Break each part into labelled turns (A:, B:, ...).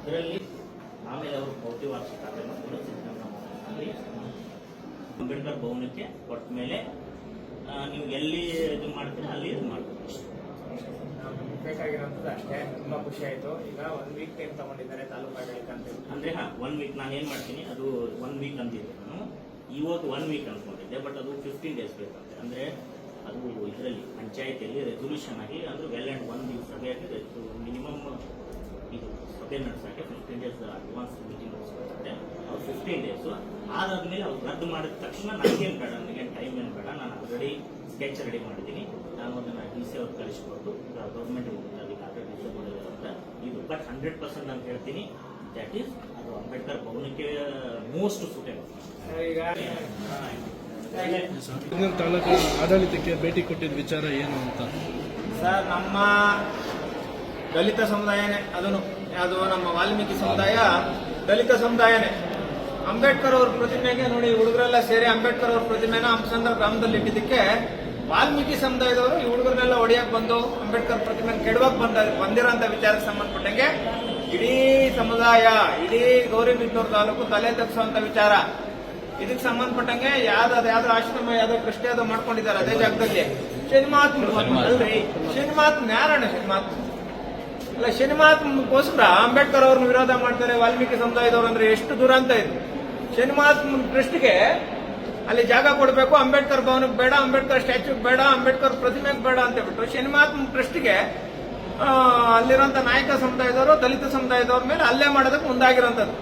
A: ಅದರಲ್ಲಿ ಆಮೇಲೆ ಅವರು ಭೌತಿಕ ವಾರ್ಷಿಕ ಅಂಬೇಡ್ಕರ್ ಭವನಕ್ಕೆ ಕೊಟ್ಟ ಮೇಲೆ ನೀವು ಎಲ್ಲಿ ಇದು ಮಾಡ್ತೀರ ಅಲ್ಲಿ ಇದು ಮಾಡ್ತೀವಿ.
B: ಬೇಕಾಗಿರೋಂಥದ್ದು ಅಷ್ಟೇ. ತುಂಬಾ ಖುಷಿ ಆಯ್ತು. ಈಗ 1 ವೀಕ್ ಟೈಮ್ ತಗೊಂಡಿದ್ದಾರೆ ತಾಲೂಕು ಆಡಳಿತ ಅಂತ
A: ಅಂದ್ರೆ 1 ವೀಕ್ ನಾನು ಏನ್ ಮಾಡ್ತೀನಿ, ಅದು 1 ವೀಕ್ ಅಂತಿದ್ದೆ ನಾನು, ಇವತ್ತು 1 ವೀಕ್ ಅನ್ಕೊಂಡಿದ್ದೆ. ಬಟ್ ಅದು 15 ಡೇಸ್ ಬೇಕಂತೆ. ಅಂದ್ರೆ ಅದು ಇದರಲ್ಲಿ ಪಂಚಾಯತಿಯಲ್ಲಿ ರೆಸೊಲ್ಯೂಷನ್ ಆಗಿ ಅಂದ್ರೆ ವೆಲ್ ಅಂಡ್ 1 ವೀಕ್ ಸಭೆಯಾಗಿ ಮಿನಿಮಮ್ ಇದು ಸಭೆ ನಡೆಸಕ್ಕೆ 15 ಡೇಸ್ ಅಡ್ವಾನ್ಸ್ ಮೀಟಿಂಗ್ ನಡೆಸ್ಕೊಳ್ತಾರೆ. ಅವ್ರು 15 ಡೇಸ್ ಅದಾದ್ಮೇಲೆ ಅವ್ರು ರದ್ದು ಮಾಡಿದ ತಕ್ಷಣ ನನಗೇನು ಬೇಡ, ನನಗೇನು ಟೈಮ್ ಏನು ಬೇಡ, ನಾನು ಆಲ್ರೆಡಿ ಸ್ಕೆಚ್ ರೆಡಿ ಮಾಡಿದ್ದೀನಿ. ನಾನು ಅದನ್ನು ಡಿ ಸಿ ಅವ್ರು ಕಳಿಸ್ಕೊಟ್ಟು ಗೌರ್ಮೆಂಟ್ ಅದಕ್ಕೆ ಆಲ್ರೆಡಿ ಡಿ ಸಿ ಮಾಡಿದಾರಂತ ಇದು. ಬಟ್ 100% ನಾನು ಹೇಳ್ತೀನಿ, ದಟ್ ಈಸ್ ಅದು ಅಂಬೇಡ್ಕರ್ ಭವನಕ್ಕೆ ಮೋಸ್ಟ್ ಸೂಟೇಬಲ್.
B: ಈಗ
C: ತಾಲೂಕು ಆಡಳಿತಕ್ಕೆ ಭೇಟಿ ಕೊಟ್ಟಿದ್ದ ವಿಚಾರ ಏನು ಅಂತ
B: ಸರ್, ನಮ್ಮ ದಲಿತ ಸಮುದಾಯನೇ ಅದು ನಮ್ಮ ವಾಲ್ಮೀಕಿ ಸಮುದಾಯ ದಲಿತ ಸಮುದಾಯನೇ. ಅಂಬೇಡ್ಕರ್ ಅವ್ರ ಪ್ರತಿಮೆಗೆ ನೋಡಿ, ಹುಡುಗರೆಲ್ಲ ಸೇರಿ ಅಂಬೇಡ್ಕರ್ ಅವ್ರ ಪ್ರತಿಮೆನ ಹಂಸಂದ್ರ ಗ್ರಾಮದಲ್ಲಿ ಇಟ್ಟಿದ್ದಕ್ಕೆ ವಾಲ್ಮೀಕಿ ಸಮುದಾಯದವರು ಈ ಹುಡುಗರನ್ನೆಲ್ಲ ಹೊಡೆಯಕ್ ಬಂದು ಅಂಬೇಡ್ಕರ್ ಪ್ರತಿಮೆ ಕೆಡವಕ್ ಬಂದಿರೋಂಥ ವಿಚಾರಕ್ಕೆ ಸಂಬಂಧಪಟ್ಟಂಗೆ ಇಡೀ ಸಮುದಾಯ, ಇಡೀ ಗೌರಿಬಿದನೂರು ತಾಲೂಕು ತಲೆ ತಗ್ಸುವಂತ ವಿಚಾರ. ಇದಕ್ಕೆ ಸಂಬಂಧಪಟ್ಟಂಗೆ ಯಾವ್ದಾದ್ರು ಆಶ್ರಮ ಯಾವ್ದೋ ಕೃಷ್ಣ ಯಾವ್ದೋ ಮಾಡ್ಕೊಂಡಿದ್ದಾರೆ ಅದೇ ಜಾಗದಲ್ಲಿ. ಶನಿಮಹಾತ್ಮ ಅಲ್ರಿ, ಶನಿಮಹಾತ್ಮ ಯಾರಣ್ಣ? ಶನಿಮಹಾತ್ಮ ಅಲ್ಲ, ಶನಿಮಹಾತ್ಮಗೋಸ್ಕರ ಅಂಬೇಡ್ಕರ್ ಅವ್ರನ್ನ ವಿರೋಧ ಮಾಡ್ತಾರೆ ವಾಲ್ಮೀಕಿ ಸಮುದಾಯದವ್ರು. ಅಂದ್ರೆ ಎಷ್ಟು ದುರಂತ ಇದು. ಶನಿಮಹಾತ್ಮ ಟ್ರಸ್ಟ್ಗೆ ಅಲ್ಲಿ ಜಾಗ ಕೊಡಬೇಕು, ಅಂಬೇಡ್ಕರ್ ಭವನಕ್ಕೆ ಬೇಡ, ಅಂಬೇಡ್ಕರ್ ಸ್ಟ್ಯಾಚ್ಯೂಗೆ ಬೇಡ, ಅಂಬೇಡ್ಕರ್ ಪ್ರತಿಮೆಗೆ ಬೇಡ ಅಂತ ಹೇಳ್ಬಿಟ್ಟು ಶನಿಮಹಾತ್ಮ ಟ್ರಸ್ಟ್ಗೆ ಅಲ್ಲಿರುವಂತ ನಾಯಕ ಸಮುದಾಯದವರು ದಲಿತ ಸಮುದಾಯದವ್ರ ಮೇಲೆ ಹಲ್ಲೆ ಮಾಡೋದಕ್ಕೆ ಮುಂದಾಗಿರೋಂಥದ್ದು.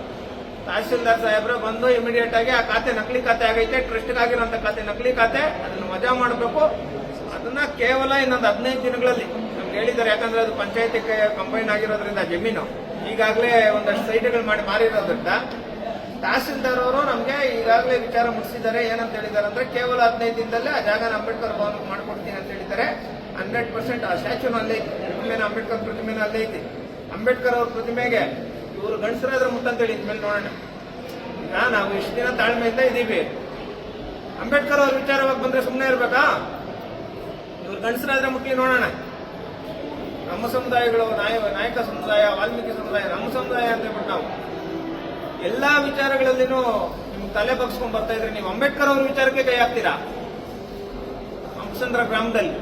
B: ತಹಸೀಲ್ದಾರ್ ಸಾಹೇಬ್ರೆ ಬಂದು ಇಮಿಡಿಯೇಟ್ ಆಗಿ ಆ ಖಾತೆ ನಕಲಿ ಖಾತೆ ಆಗೈತೆ, ಟ್ರಸ್ಟ್ಗಾಗಿರೋಂಥ ಖಾತೆ ನಕಲಿ ಖಾತೆ, ಅದನ್ನು ವಜಾ ಮಾಡಬೇಕು. ಅದನ್ನ ಕೇವಲ ಇನ್ನೊಂದು 15 ದಿನಗಳಲ್ಲಿ ನಮ್ಗೆ ಹೇಳಿದ್ದಾರೆ. ಯಾಕಂದ್ರೆ ಅದು ಪಂಚಾಯತಿಗೆ ಕಂಬೈನ್ ಆಗಿರೋದ್ರಿಂದ ಜಮೀನು ಈಗಾಗಲೇ ಒಂದಷ್ಟು ಸೈಟ್ಗಳು ಮಾಡಿ ಮಾರಿರೋದ್ರಿಂದ ತಹಸೀಲ್ದಾರ್ ಅವರು ನಮ್ಗೆ ಈಗಾಗಲೇ ವಿಚಾರ ಮುಗಿಸಿದ್ದಾರೆ. ಏನಂತ ಹೇಳಿದ್ದಾರೆ ಅಂದ್ರೆ ಕೇವಲ 15 ದಿನದಲ್ಲೇ ಆ ಜಾಗನ ಅಂಬೇಡ್ಕರ್ ಭವನಕ್ಕೆ ಮಾಡ್ಕೊಡ್ತೀನಿ ಅಂತ ಹೇಳಿದ್ದಾರೆ. 100% ಆ ಸ್ಟ್ಯಾಚ್ಯೂನ ಅಲ್ಲೇ ಐತಿ, ಪ್ರತಿಮೆನ ಅಂಬೇಡ್ಕರ್ ಪ್ರತಿಮೆನ ಅಲ್ಲೇ ಐತಿ. ಅಂಬೇಡ್ಕರ್ ಅವ್ರ ಪ್ರತಿಮೆಗೆ ಇವರು ಗಂಡಸರಾದ್ರೆ ಮುಟ್ಟಂತೇಳಿ ಇದ್ಮೇಲೆ ನೋಡೋಣ. ಈಗ ನಾವು ಇಷ್ಟು ದಿನ ತಾಳ್ಮೆಯಿಂದ ಇದೀವಿ. ಅಂಬೇಡ್ಕರ್ ಅವ್ರ ವಿಚಾರವಾಗಿ ಬಂದ್ರೆ ಸುಮ್ಮನೆ ಇರ್ಬೇಕಾ? ಇವ್ರು ಗಂಡಸರಾದ್ರೆ ಮುಟ್ಟಿ ನೋಡೋಣ. ನಮ್ಮ ಸಮುದಾಯಗಳು, ನಾಯಕ ಸಮುದಾಯ, ವಾಲ್ಮೀಕಿ ಸಮುದಾಯ, ನಮ್ಮ ಸಮುದಾಯ ಅಂತ ಹೇಳ್ಬಿಟ್ಟು ನಾವು ಎಲ್ಲಾ ವಿಚಾರಗಳಲ್ಲಿನೂ ನಿಮ್ ತಲೆ ಬಗ್ಸ್ಕೊಂಡ್ ಬರ್ತಾ ಇದ್ರೆ ನೀವು ಅಂಬೇಡ್ಕರ್ ಅವ್ರ ವಿಚಾರಕ್ಕೆ ಕೈ ಹಾಕ್ತೀರಾ? ಹಂಸಂದ್ರ ಗ್ರಾಮದಲ್ಲಿ,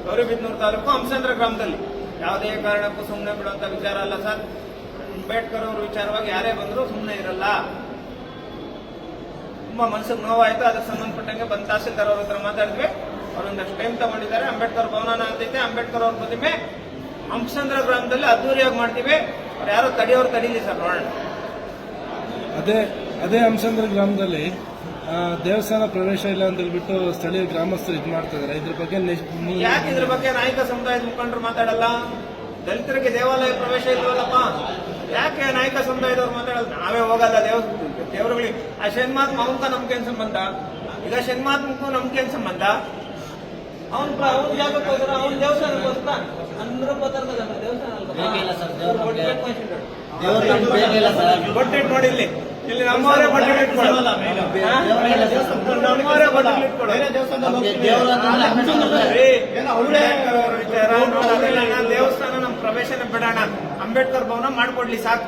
B: ಗೌರಿಬಿದನೂರು ತಾಲೂಕು ಹಂಸಂದ್ರ ಗ್ರಾಮದಲ್ಲಿ ಯಾವುದೇ ಕಾರಣಕ್ಕೂ ಸುಮ್ಮನೆ ಬಿಡುವಂತ ವಿಚಾರ ಅಲ್ಲ ಸರ್. ಅಂಬೇಡ್ಕರ್ ಅವ್ರ ವಿಚಾರವಾಗಿ ಯಾರೇ ಬಂದ್ರು ಸುಮ್ಮನೆ ಇರಲ್ಲ. ತುಂಬಾ ಮನಸ್ಸಿಗೆ ನೋವಾಯ್ತು. ಅದಕ್ಕೆ ಸಂಬಂಧಪಟ್ಟಂಗೆ ಬಂದ ತಹಸೀಲ್ದಾರ್ ಅವ್ರ ಹತ್ರ ಮಾತಾಡಿದ್ವಿ. ಅವರೊಂದಷ್ಟು ಟೈಮ್ ತಗೊಂಡಿದ್ದಾರೆ. ಅಂಬೇಡ್ಕರ್ ಭವನ ಅಂತೈತೆ, ಅಂಬೇಡ್ಕರ್ ಅವ್ರ ಪ್ರತಿಮೆ ಹಂಸಂದ್ರ ಗ್ರಾಮದಲ್ಲಿ ಅದ್ದೂರಿಯಾಗಿ ಮಾಡ್ತೀವಿ. ಅವ್ರು ಯಾರೋ ತಡೀಲಿ ಸರ್, ನೋಡೋಣ.
C: ಅದೇ ಹಂಸಂದ್ರ ಗ್ರಾಮದಲ್ಲಿ ದೇವಸ್ಥಾನ ಪ್ರವೇಶ ಇಲ್ಲ ಅಂತ ಹೇಳ್ಬಿಟ್ಟು ಸ್ಥಳೀಯ ಗ್ರಾಮಸ್ಥರು ಇದು ಮಾಡ್ತಾ ಇದಾರೆ. ಇದ್ರ ಬಗ್ಗೆ
B: ಯಾಕೆ ಇದ್ರ ಬಗ್ಗೆ ನಾಯಕ ಸಮುದಾಯದ ಮುಖಂಡರು ಮಾತಾಡಲ್ಲ? ದಲಿತರಿಗೆ ದೇವಾಲಯ ಪ್ರವೇಶ ಇಲ್ವಲ್ಲಪ್ಪ, ಯಾಕೆ ನಾಯಕ ಸಮುದಾಯದವ್ರು ಮಾತಾಡಲ್ಲ? ನಾವೇ ಹೋಗಲ್ಲ ದೇವರುಗಳಿಗೆ. ಆ ಶನಿಮಹಾತ್ಮ ಅವನ್ಕ ನಮ್ಗೆ ಏನ್ ಸಂಬಂಧ? ಈಗ ಶನಿಮಹಾತ್ಮಕ್ಕೂ ನಮ್ಗೆ ಏನ್ ಸಂಬಂಧ? ಅವನ್ ಜಾಗಕ್ಕೆ ಹೋದ್ರ ಅವ್ನ ದೇವಸ್ಥಾನಕ್ಕೋಸ್ಕರ ಅಂದ್ರೂ ಬಟ್ಟೆಟ್ ನೋಡಿ ಇಲ್ಲಿ ನಮ್ಮವರೇ ಬಟ್ಟೆ ಇಟ್ಕೊಳ್ಳೋದು. ನಮ್ಮವರೇ ಬಟ್ಟೆ ಇಟ್ಕೊಳ್ಳೋದು. ದೇವಸ್ಥಾನ ನಮ್ ಪ್ರವೇಶನ ಬಿಡೋಣ, ಅಂಬೇಡ್ಕರ್ ಭವನ ಮಾಡ್ಕೊಡ್ಲಿ ಸಾಕು.